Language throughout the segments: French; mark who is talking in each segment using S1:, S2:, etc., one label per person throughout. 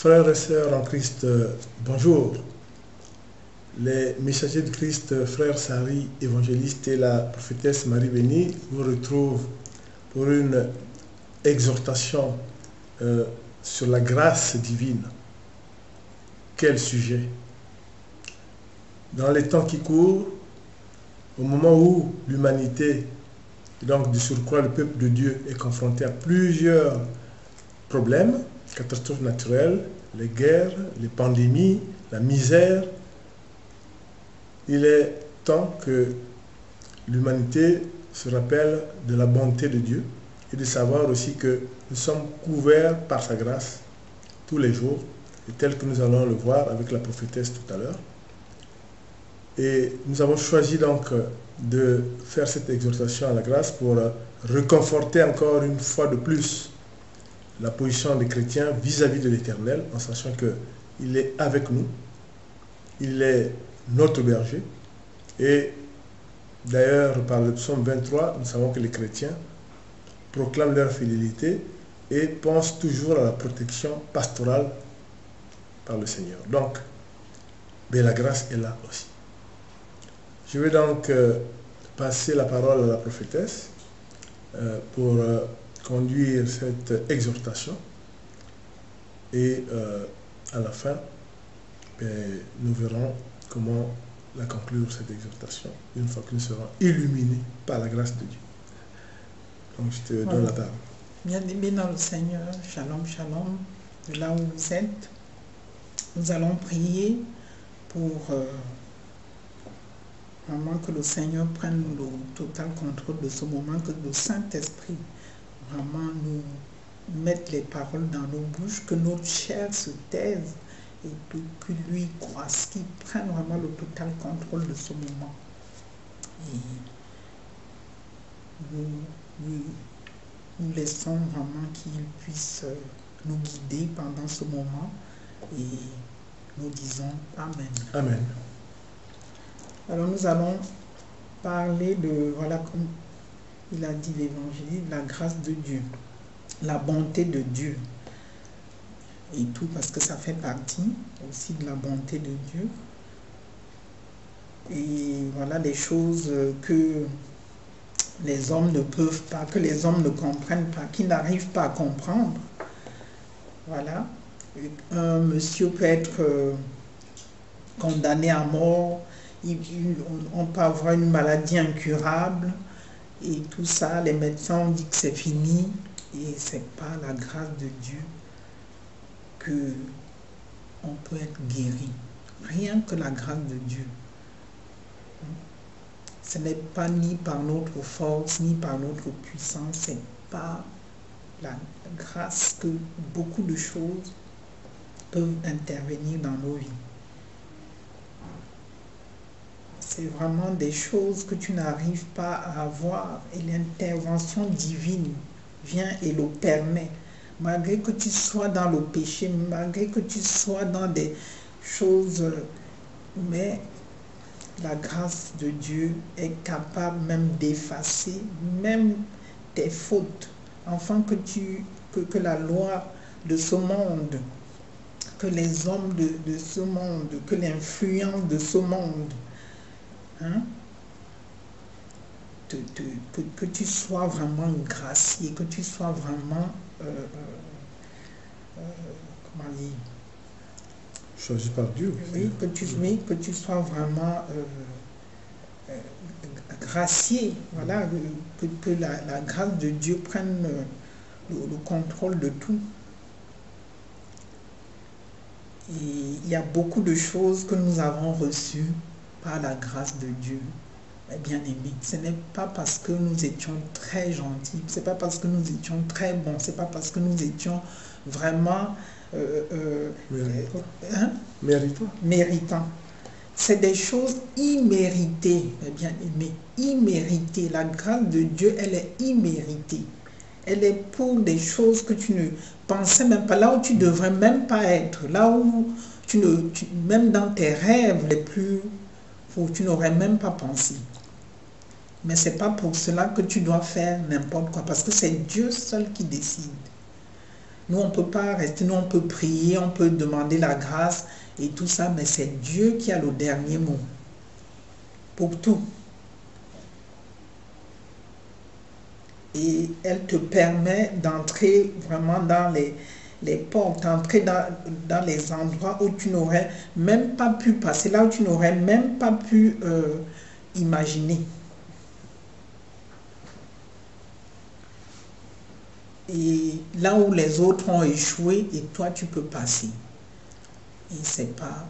S1: Frères et sœurs en Christ, bonjour. Les messagers de Christ, frère Sari, évangéliste et la prophétesse Marie Bénie vous retrouvent pour une exhortation sur la grâce divine. Quel sujet! Dans les temps qui courent, au moment où l'humanité, et donc du surcroît le peuple de Dieu, est confronté à plusieurs problèmes, catastrophes naturelles, les guerres, les pandémies, la misère, il est temps que l'humanité se rappelle de la bonté de Dieu et de savoir aussi que nous sommes couverts par sa grâce tous les jours, et tel que nous allons le voir avec la prophétesse tout à l'heure. Et nous avons choisi donc de faire cette exhortation à la grâce pour reconforter encore une fois de plus la position des chrétiens vis-à-vis de l'Éternel, en sachant qu'il est avec nous, il est notre berger. Et d'ailleurs, par le psaume 23, nous savons que les chrétiens proclament leur fidélité et pensent toujours à la protection pastorale par le Seigneur. Donc, la grâce est là aussi. Je vais donc passer la parole à la prophétesse pour conduire cette exhortation. Et à la fin, nous verrons comment la conclure cette exhortation, une fois que nous serons illuminés par la grâce de Dieu. Donc je te donne la parole.
S2: Bien-aimés dans le Seigneur, shalom, shalom, de là où vous êtes, nous allons prier pour vraiment que le Seigneur prenne le total contrôle de ce moment, que le Saint-Esprit vraiment nous mette les paroles dans nos bouches, que notre chair se taise et que lui croisse, qu'il prenne vraiment le total contrôle de ce moment. Et nous laissons vraiment qu'il puisse nous guider pendant ce moment et nous disons Amen.
S1: Amen.
S2: Alors nous allons parler de, voilà comme il a dit l'évangile, la grâce de Dieu, la bonté de Dieu et tout, parce que ça fait partie aussi de la bonté de Dieu. Et voilà les choses que les hommes ne peuvent pas, que les hommes ne comprennent pas, qui n'arrivent pas à comprendre. Voilà. Un monsieur peut être condamné à mort, on peut avoir une maladie incurable, et tout ça, les médecins ont dit que c'est fini, et c'est pas la grâce de Dieu que on peut être guéri. Rien que la grâce de Dieu. Ce n'est pas ni par notre force, ni par notre puissance, c'est par la grâce que beaucoup de choses peuvent intervenir dans nos vies. C'est vraiment des choses que tu n'arrives pas à avoir et l'intervention divine vient et le permet. Malgré que tu sois dans le péché, malgré que tu sois dans des choses, mais la grâce de Dieu est capable même d'effacer même tes fautes, afin que la loi de ce monde, que les hommes de ce monde, que l'influence de ce monde, que tu sois vraiment gracié, que tu sois vraiment, comment dire,
S1: choisi par Dieu.
S2: Oui, que tu sois vraiment gracié, voilà, que la grâce de Dieu prenne le contrôle de tout. Et il y a beaucoup de choses que nous avons reçues par la grâce de Dieu. Bien-aimés, ce n'est pas parce que nous étions très gentils, c'est pas parce que nous étions très bons, c'est pas parce que nous étions vraiment méritants. C'est des choses imméritées, bien-aimés, imméritées. La grâce de Dieu, elle est imméritée. Elle est pour des choses que tu ne pensais même pas, là où tu ne devrais même pas être, là où même dans tes rêves les plus fous, tu n'aurais même pas pensé. Mais ce n'est pas pour cela que tu dois faire n'importe quoi, parce que c'est Dieu seul qui décide. Nous, on ne peut pas rester, nous, on peut prier, on peut demander la grâce et tout ça, mais c'est Dieu qui a le dernier mot pour tout. Et elle te permet d'entrer vraiment dans les portes, d'entrer dans les endroits où tu n'aurais même pas pu passer, là où tu n'aurais même pas pu imaginer. Et là où les autres ont échoué, et toi tu peux passer. Et c'est pas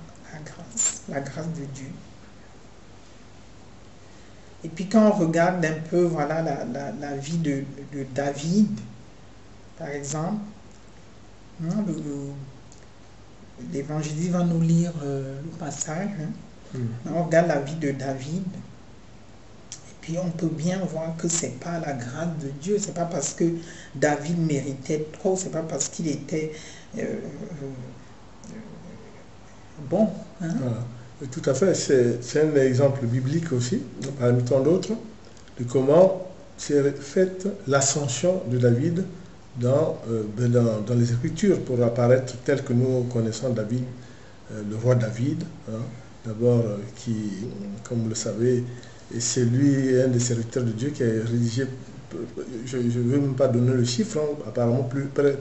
S2: la grâce de Dieu. Et puis quand on regarde un peu voilà, la vie de David, par exemple, hein, l'évangéliste va nous lire le passage. Hein. On regarde la vie de David. Et puis on peut bien voir que c'est pas la grâce de Dieu. C'est pas parce que David méritait trop. C'est pas parce qu'il était bon. Hein.
S1: Voilà. Tout à fait, c'est un exemple biblique aussi, parmi tant d'autres, de comment s'est faite l'ascension de David dans les Écritures pour apparaître tel que nous connaissons David, le roi David, hein, d'abord qui, comme vous le savez, c'est lui, un des serviteurs de Dieu qui a rédigé, je ne veux même pas donner le chiffre, hein, apparemment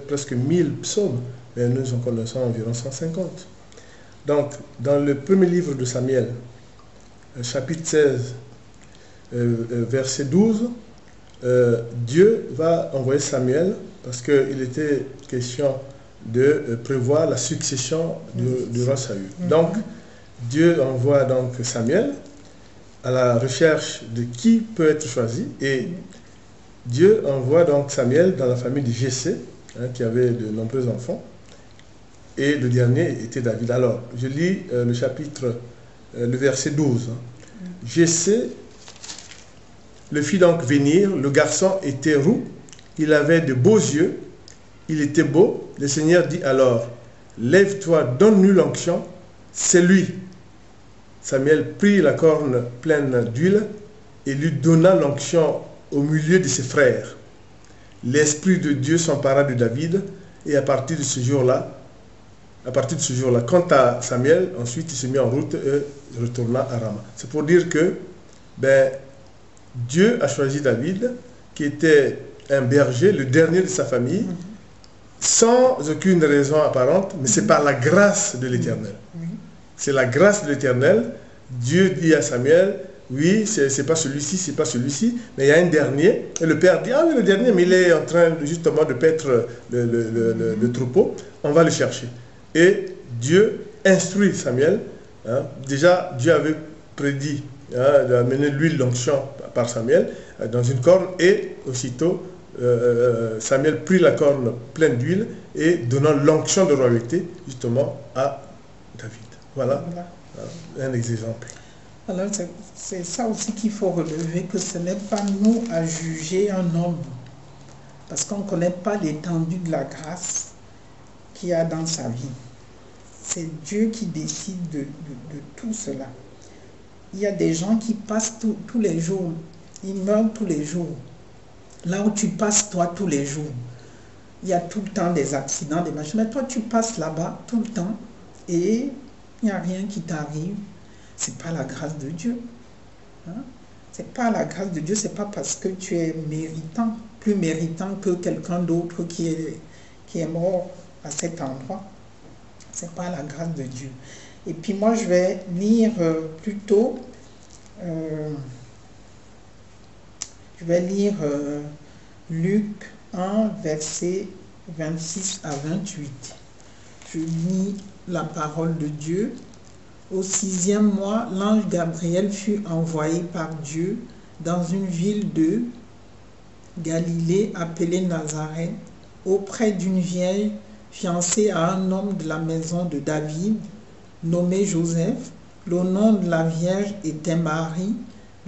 S1: presque 1000 psaumes, mais nous en connaissons environ 150. Donc, dans le premier livre de Samuel, chapitre 16, verset 12, Dieu va envoyer Samuel parce qu'il était question de prévoir la succession du roi Saül. Donc, Dieu envoie donc Samuel à la recherche de qui peut être choisi et Dieu envoie donc Samuel dans la famille de Jessé, hein, qui avait de nombreux enfants. Et le dernier était David. Alors, je lis le chapitre, le verset 12. Jessé le fit donc venir. Le garçon était roux. Il avait de beaux yeux. Il était beau. Le Seigneur dit alors, lève-toi, donne-lui l'onction. C'est lui. Samuel prit la corne pleine d'huile et lui donna l'onction au milieu de ses frères. L'Esprit de Dieu s'empara de David et à partir de ce jour-là, quant à Samuel, ensuite il se mit en route et retourna à Rama. C'est pour dire que Dieu a choisi David, qui était un berger, le dernier de sa famille, sans aucune raison apparente, mais c'est par la grâce de l'Éternel. C'est la grâce de l'Éternel. Dieu dit à Samuel, oui, c'est pas celui-ci, c'est pas celui-ci, mais il y a un dernier. Et le père dit, ah oui, le dernier, mais il est en train justement de paître le troupeau, on va le chercher. Et Dieu instruit Samuel. Hein. Déjà, Dieu avait prédit d'amener l'huile d'onction par Samuel dans une corne et aussitôt Samuel prit la corne pleine d'huile et donnant l'onction de royauté justement à David. Voilà, un exemple.
S2: Alors c'est ça aussi qu'il faut relever, que ce n'est pas nous à juger un homme parce qu'on ne connaît pas l'étendue de la grâce qu'il y a dans sa vie. C'est Dieu qui décide de tout cela. Il y a des gens qui passent tous les jours, ils meurent tous les jours. Là où tu passes toi tous les jours, il y a tout le temps des accidents, des machins, mais toi tu passes là-bas tout le temps et il n'y a rien qui t'arrive. C'est pas la grâce de Dieu. Hein? C'est pas la grâce de Dieu, c'est pas parce que tu es méritant, plus méritant que quelqu'un d'autre qui est mort à cet endroit. C'est pas la grâce de Dieu. Et puis moi je vais lire plutôt je vais lire Luc 1 verset 26 à 28. Je lis la parole de Dieu. Au 6e mois, l'ange Gabriel fut envoyé par Dieu dans une ville de Galilée appelée Nazareth auprès d'une vieille fiancée à un homme de la maison de David, nommé Joseph. Le nom de la Vierge était Marie.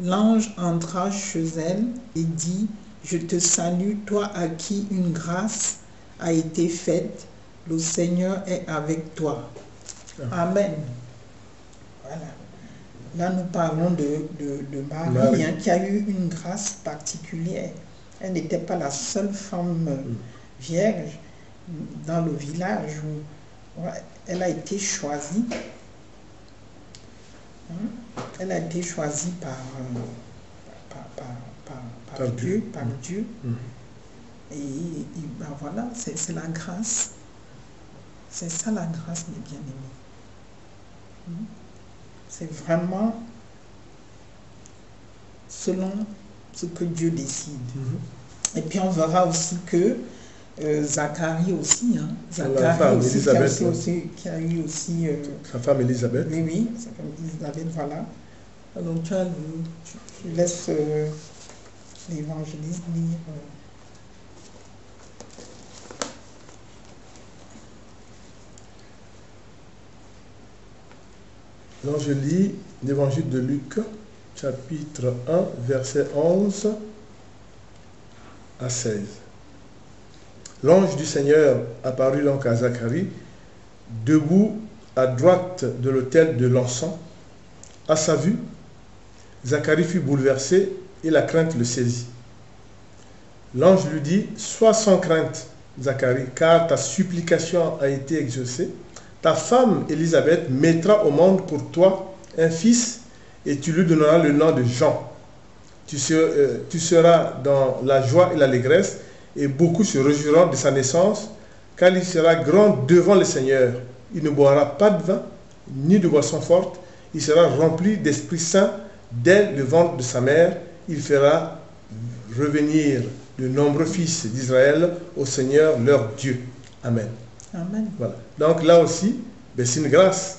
S2: L'ange entra chez elle et dit, « Je te salue, toi à qui une grâce a été faite. Le Seigneur est avec toi. » Amen. Voilà. Là, nous parlons de Marie, hein, qui a eu une grâce particulière. Elle n'était pas la seule femme vierge. dans le village où elle a été choisie. Elle a été choisie par Dieu. Et ben voilà, c'est la grâce. C'est ça la grâce, mes bien-aimés. C'est vraiment selon ce que Dieu décide. Et puis on verra aussi que Zacharie aussi, Zacharie aussi, qui a eu aussi
S1: sa femme Élisabeth.
S2: Oui, sa femme Élisabeth, voilà. Donc tu laisses l'évangéliste lire.
S1: Donc je lis l'évangile de Luc, chapitre 1, versets 11 à 16. L'ange du Seigneur apparut donc à Zacharie, debout à droite de l'autel de l'encens. À sa vue, Zacharie fut bouleversé et la crainte le saisit. L'ange lui dit, « Sois sans crainte, Zacharie, car ta supplication a été exaucée. Ta femme Élisabeth mettra au monde pour toi un fils et tu lui donneras le nom de Jean. Tu seras dans la joie et l'allégresse et beaucoup se réjouiront de sa naissance, car il sera grand devant le Seigneur. Il ne boira pas de vin, ni de boisson forte. Il sera rempli d'Esprit Saint dès le ventre de sa mère. Il fera revenir de nombreux fils d'Israël au Seigneur leur Dieu. Amen. »
S2: Amen.
S1: Voilà. Donc là aussi, c'est une grâce.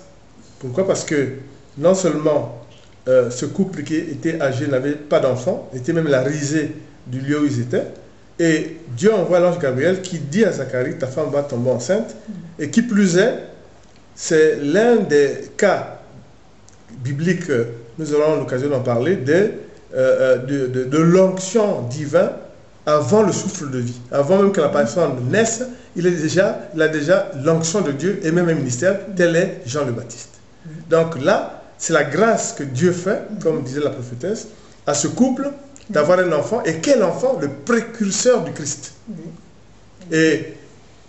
S1: Pourquoi? Parce que non seulement ce couple qui était âgé n'avait pas d'enfant, était même la risée du lieu où ils étaient, et Dieu envoie l'ange Gabriel qui dit à Zacharie, ta femme va tomber enceinte, et qui plus est, c'est l'un des cas bibliques, nous aurons l'occasion d'en parler, de l'onction divine avant le souffle de vie. Avant même que la personne naisse, il a déjà l'onction de Dieu et même un ministère, tel est Jean le Baptiste. Donc là, c'est la grâce que Dieu fait, comme disait la prophétesse, à ce couple d'avoir un enfant. Et quel enfant? Le précurseur du Christ. Et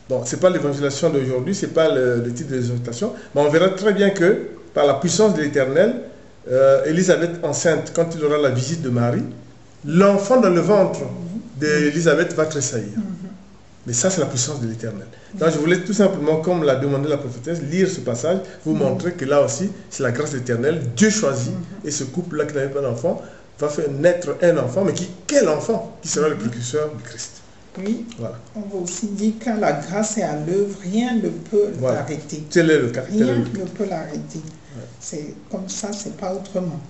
S1: bon, ce n'est pas l'évangélisation d'aujourd'hui, ce n'est pas le titre de l'exhortation, mais on verra très bien que par la puissance de l'Éternel, Élisabeth enceinte, quand il aura la visite de Marie, l'enfant dans le ventre d'Élisabeth va tressaillir. Mais ça, c'est la puissance de l'Éternel. Donc, je voulais tout simplement, comme l'a demandé la prophétesse, lire ce passage, vous montrer que là aussi, c'est la grâce de l'Éternel. Dieu choisit, et ce couple-là qui n'avait pas d'enfant, va faire naître un enfant, mais quel enfant? Qui sera le précurseur du Christ.
S2: Oui,
S1: voilà.
S2: On va aussi dire que quand la grâce est à l'œuvre, rien ne peut l'arrêter.
S1: Tel est le cas.
S2: Rien ne peut l'arrêter. C'est comme ça, c'est pas autrement.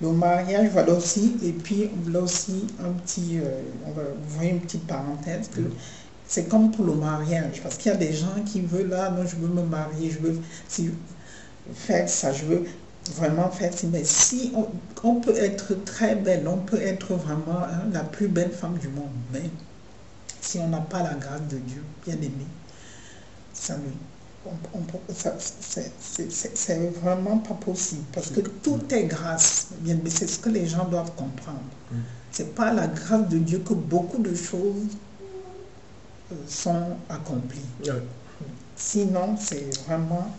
S2: Le mariage, voilà aussi, et puis là aussi, on va ouvrir une petite parenthèse, que c'est comme pour le mariage, parce qu'il y a des gens qui veulent, là, non, je veux me marier, je veux faire ça, je veux vraiment faire ça. Mais si on peut être très belle, on peut être vraiment la plus belle femme du monde, mais si on n'a pas la grâce de Dieu, bien aimé, ça c'est vraiment pas possible, parce que tout est grâce, bien, mais c'est ce que les gens doivent comprendre. C'est pas la grâce de Dieu que beaucoup de choses sont accomplies. Sinon, c'est vraiment,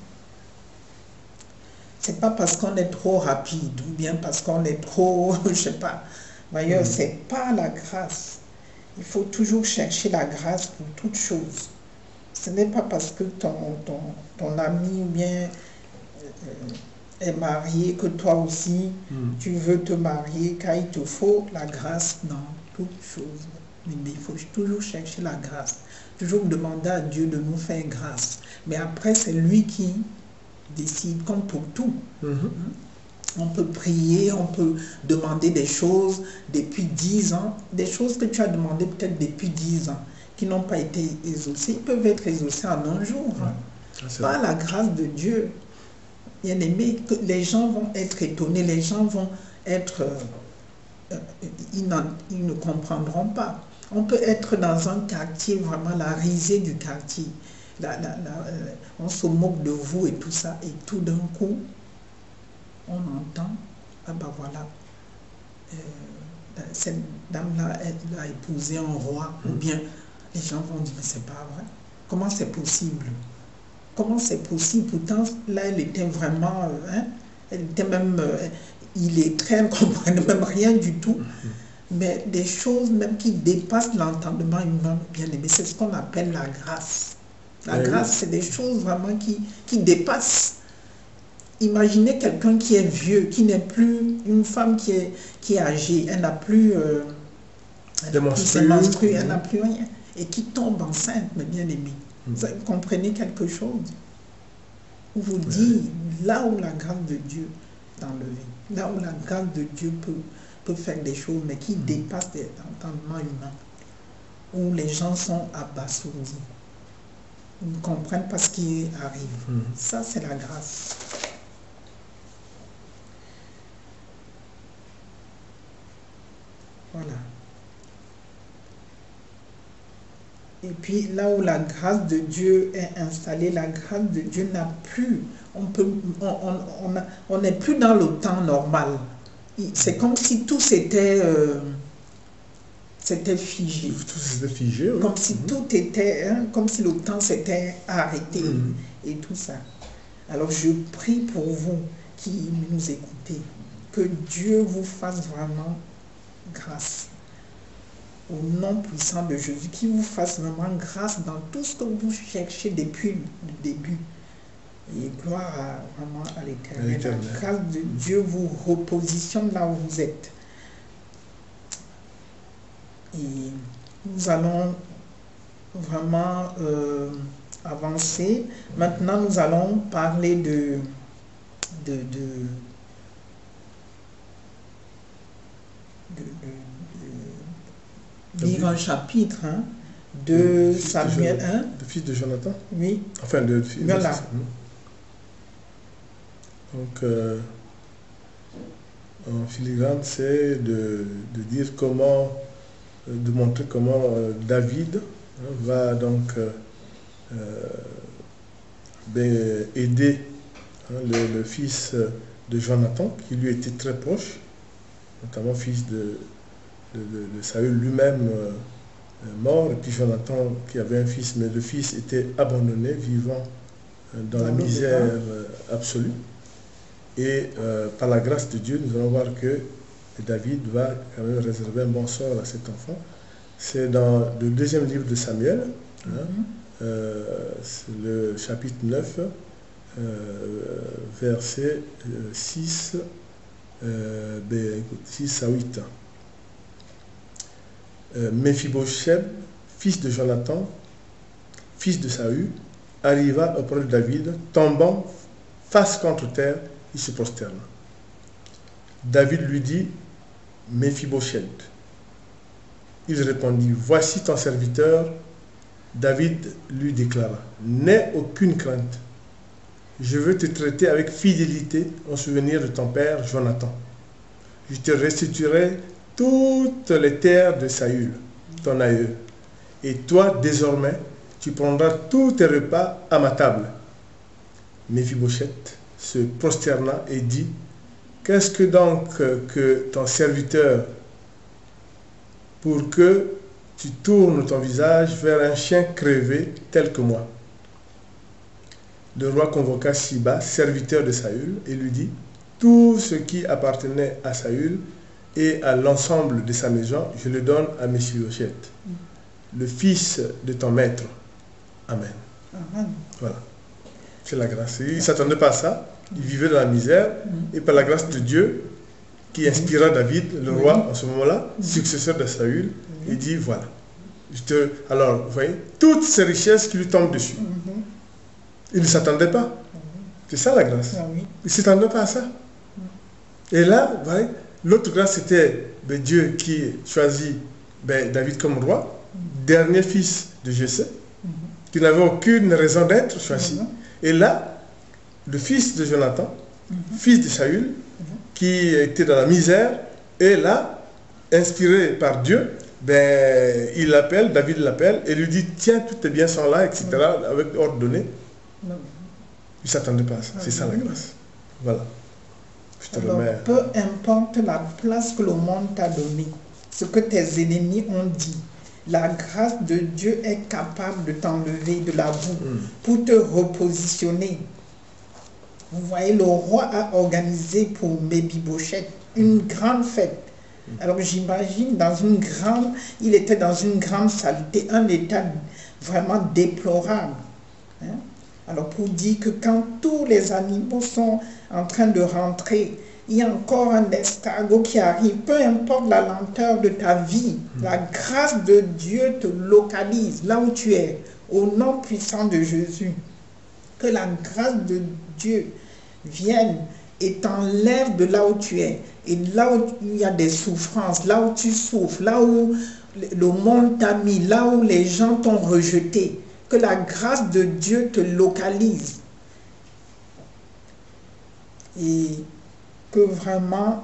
S2: c'est pas parce qu'on est trop rapide ou bien parce qu'on est trop, je sais pas. D'ailleurs, c'est pas la grâce. Il faut toujours chercher la grâce pour toute chose. Ce n'est pas parce que ton ami ou bien est marié que toi aussi tu veux te marier, car il te faut la grâce dans toute chose. Mais il faut toujours chercher la grâce. Toujours demander à Dieu de nous faire grâce. Mais après, c'est lui qui décide, comme pour tout. On peut prier, on peut demander des choses depuis 10 ans, des choses que tu as demandées peut-être depuis 10 ans, qui n'ont pas été exaucées. Ils peuvent être exaucés en un jour. Par la grâce de Dieu, bien aimé, les gens vont être étonnés, les gens vont être... ils ne comprendront pas. On peut être dans un quartier, vraiment la risée du quartier. On se moque de vous et tout ça, et tout d'un coup, on entend, ah ben voilà, cette dame-là, elle a épousé un roi, ou bien les gens vont dire, mais c'est pas vrai. comment c'est possible? Comment c'est possible? Pourtant, là, elle était vraiment... elle était même... illettrée, elle ne comprenait même rien du tout. Mais des choses même qui dépassent l'entendement humain, bien aimé, c'est ce qu'on appelle la grâce. La grâce, c'est des choses vraiment qui dépassent. Imaginez quelqu'un qui est vieux, qui n'est plus... Une femme qui est âgée, elle n'a plus... ses menstrues, elle n'a plus rien. Et qui tombe enceinte, mais bien aimé. Vous comprenez quelque chose? On vous dit, là où la grâce de Dieu est enlevée, là où la grâce de Dieu peut faire des choses, mais qui dépassent l'entendement humain, où les gens sont abasourdis, ils ne comprennent pas ce qui arrive. Ça, c'est la grâce. Voilà. Et puis là où la grâce de Dieu est installée, la grâce de Dieu n'a plus, on n'est plus dans le temps normal. C'est comme si tout c'était figé.
S1: Tout s'était figé, oui.
S2: Comme si tout était, comme si le temps s'était arrêté et tout ça. Alors je prie pour vous qui nous écoutez, que Dieu vous fasse vraiment grâce. Au nom puissant de Jésus, qui vous fasse vraiment grâce dans tout ce que vous cherchez depuis le début. Et gloire vraiment à l'Éternel. La grâce de Dieu vous repositionne là où vous êtes. Et nous allons vraiment avancer. Maintenant, nous allons parler de lire un chapitre de Samuel 1.
S1: Le fils de Jonathan?
S2: Oui.
S1: Enfin, le fils de...
S2: Voilà.
S1: Donc, en filigrane, c'est de dire comment, de montrer comment David va donc aider le fils de Jonathan, qui lui était très proche, notamment fils de Saül lui-même mort, et puis Jonathan qui avait un fils, mais le fils était abandonné, vivant dans la misère absolue. Et par la grâce de Dieu, nous allons voir que David va quand même réserver un bon sort à cet enfant. C'est dans le deuxième livre de Samuel, le chapitre 9, verset 6 à 8. Méphibosheth, fils de Jonathan, fils de Saül, arriva auprès de David, tombant face contre terre, il se prosterna. David lui dit, Méphibosheth. Il répondit, voici ton serviteur. David lui déclara, n'aie aucune crainte. Je veux te traiter avec fidélité en souvenir de ton père Jonathan. Je te restituerai toutes les terres de Saül, ton aïeul. Et toi, désormais, tu prendras tous tes repas à ma table. Méphibosheth se prosterna et dit, qu'est-ce que donc que ton serviteur pour que tu tournes ton visage vers un chien crevé tel que moi? Le roi convoqua Siba, serviteur de Saül, et lui dit, tout ce qui appartenait à Saül et à l'ensemble de sa maison, je le donne à Méphibosheth, le fils de ton maître. Amen.
S2: Amen.
S1: Voilà. C'est la grâce. Il ne s'attendait pas à ça. Il vivait dans la misère. Et par la grâce de Dieu, qui inspira David, le roi, en ce moment-là, successeur de Saül, il dit, voilà. Alors, vous voyez, toutes ces richesses qui lui tombent dessus. Il ne s'attendait pas. C'est ça la grâce. Il ne s'attendait pas à ça. Et là, vous voyez, l'autre grâce, c'était Dieu qui choisit David comme roi, dernier fils de Jessé, qui n'avait aucune raison d'être choisi. Et là, le fils de Jonathan, fils de Saül, qui était dans la misère, et là, inspiré par Dieu, il l'appelle, David l'appelle, et lui dit, tiens, tous tes biens sont là, etc., avec ordre donné. Il ne s'attendait pas à ça. C'est ça la grâce. Voilà. Je te remets.
S2: Peu importe la place que le monde t'a donnée, ce que tes ennemis ont dit, la grâce de Dieu est capable de t'enlever de la boue pour te repositionner. Vous voyez, le roi a organisé pour Mephibosheth une grande fête. Alors j'imagine, il était dans une grande saleté, un état vraiment déplorable. Hein? Alors pour dire que quand tous les animaux sont en train de rentrer, il y a encore un escargot qui arrive, peu importe la lenteur de ta vie, la grâce de Dieu te localise là où tu es, au nom puissant de Jésus. Que la grâce de Dieu vienne et t'enlève de là où tu es. Et là où il y a des souffrances, là où tu souffres, là où le monde t'a mis, là où les gens t'ont rejeté, que la grâce de Dieu te localise. Et que vraiment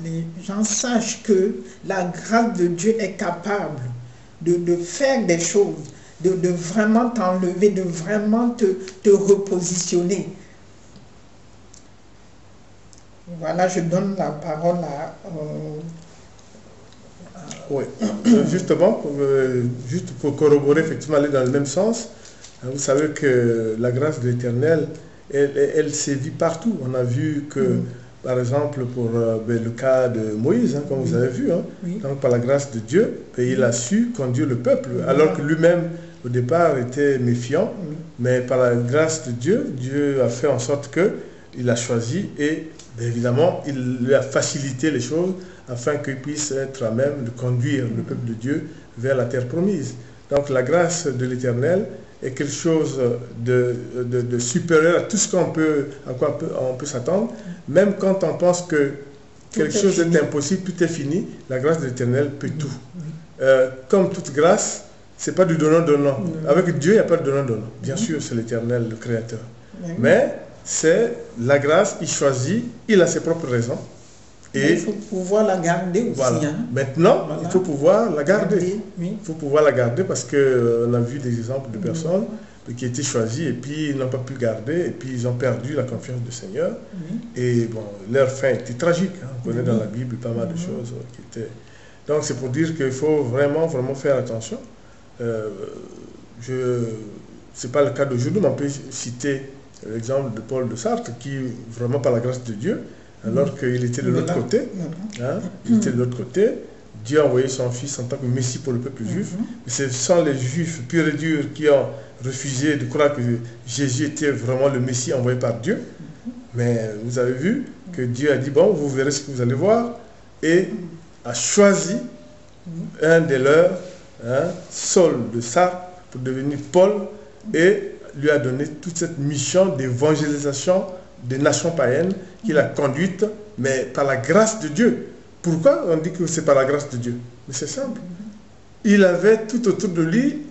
S2: les gens sachent que la grâce de Dieu est capable de faire des choses, de vraiment t'enlever, de vraiment te repositionner. Voilà, je donne la parole à...
S1: Oui, justement, juste pour corroborer, effectivement, aller dans le même sens, vous savez que la grâce de l'Éternel, elle sévit partout. On a vu que, par exemple, pour le cas de Moïse, comme vous avez vu, donc par la grâce de Dieu, il a su conduire le peuple, alors que lui-même, au départ, était méfiant, mais par la grâce de Dieu, Dieu a fait en sorte qu'il a choisi et, bien évidemment, il lui a facilité les choses afin qu'il puisse être à même de conduire le peuple de Dieu vers la terre promise. Donc la grâce de l'Éternel est quelque chose de supérieur à tout ce à quoi on peut s'attendre. Même quand on pense que quelque chose est impossible, tout est fini, la grâce de l'Éternel peut tout. Comme toute grâce, ce n'est pas du donnant-donnant. Avec Dieu, il n'y a pas de donnant-donnant. Bien sûr, c'est l'Éternel, le Créateur. Mais c'est la grâce, il choisit, il a ses propres raisons. Et
S2: il faut pouvoir la garder aussi.
S1: Voilà. Maintenant, il faut pouvoir la garder. Il faut pouvoir la garder parce qu'on a vu des exemples de personnes qui étaient choisies et puis ils n'ont pas pu garder et puis ils ont perdu la confiance du Seigneur. Et bon, leur fin était tragique. On connaît dans la Bible pas mal de choses qui étaient... Donc c'est pour dire qu'il faut vraiment faire attention. Ce n'est pas le cas d'aujourd'hui, mais on peut citer l'exemple de Paul de Sartre qui, vraiment par la grâce de Dieu, alors qu'il était de l'autre côté, il était de l'autre côté, Dieu a envoyé son Fils en tant que Messie pour le peuple juif. Mais ce sont les Juifs purs et durs qui ont refusé de croire que Jésus était vraiment le Messie envoyé par Dieu. Mais vous avez vu que Dieu a dit, bon, vous verrez ce que vous allez voir, et a choisi un des leurs, Saul de Sartre, pour devenir Paul, et lui a donné toute cette mission d'évangélisation des nations païennes qu'il a conduite, mais par la grâce de Dieu. Pourquoi on dit que c'est par la grâce de Dieu? Mais c'est simple. Il avait tout autour de lui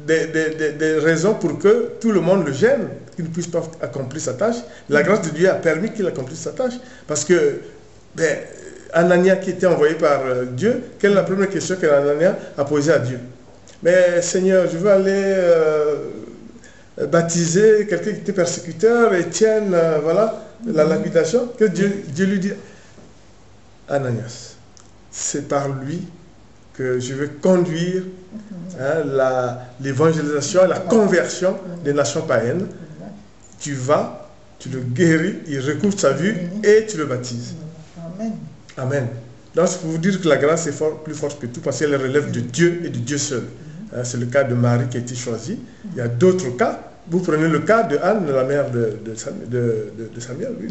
S1: des raisons pour que tout le monde le gêne, qu'il ne puisse pas accomplir sa tâche. La grâce de Dieu a permis qu'il accomplisse sa tâche. Parce que Anania, qui était envoyé par Dieu, quelle est la première question qu'Anania a posée à Dieu? Mais Seigneur, je veux aller... baptiser quelqu'un qui était persécuteur, Étienne, voilà, la lapidation, que Dieu lui dit, Ananias, c'est par lui que je vais conduire l'évangélisation, la conversion des nations païennes. Tu vas, tu le guéris, il recouvre sa vue et tu le baptises.
S2: Amen.
S1: Amen. Donc c'est pour vous dire que la grâce est plus forte que tout parce qu'elle relève de Dieu et de Dieu seul. C'est le cas de Marie qui a été choisie. Il y a d'autres cas. Vous prenez le cas de Anne, la mère de Samuel. Oui,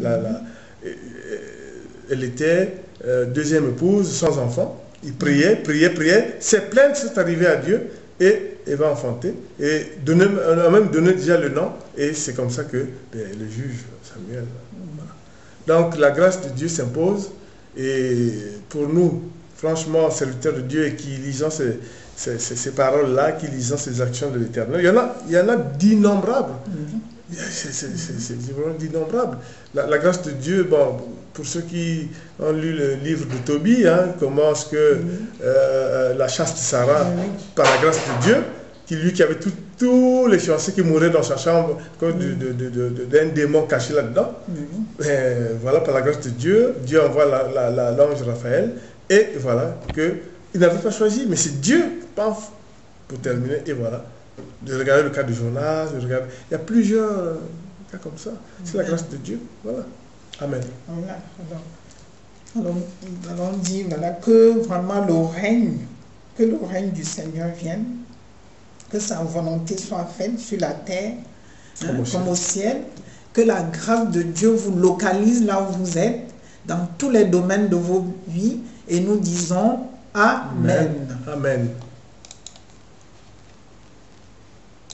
S1: elle était deuxième épouse, sans enfant. Il priait. Ses plaintes sont arrivées à Dieu et elle va enfanter. Et on a même donné déjà le nom. Et c'est comme ça que le juge Samuel. Voilà. Donc la grâce de Dieu s'impose. Et pour nous, franchement, serviteurs de Dieu et qui lisons ces paroles-là, qui lisent ces actions de l'Éternel. Il y en a d'innombrables. C'est vraiment d'innombrables. La grâce de Dieu, bon, pour ceux qui ont lu le livre de Tobie, comment est-ce que la chaste Sarah, par la grâce de Dieu, qui avait tous les fiancés qui mouraient dans sa chambre d'un démon caché là-dedans, voilà, par la grâce de Dieu, Dieu envoie l'ange Raphaël, et voilà que Il n'avait pas choisi, mais c'est Dieu, paf, pour terminer, et voilà. De regarder le cas du Jonas, il y a plusieurs cas comme ça. C'est la grâce de Dieu, voilà. Amen.
S2: Voilà. Alors, nous allons dire voilà, que vraiment que le règne du Seigneur vienne, que sa volonté soit faite sur la terre, comme au ciel, que la grâce de Dieu vous localise là où vous êtes, dans tous les domaines de vos vies, et nous disons Amen.
S1: Amen.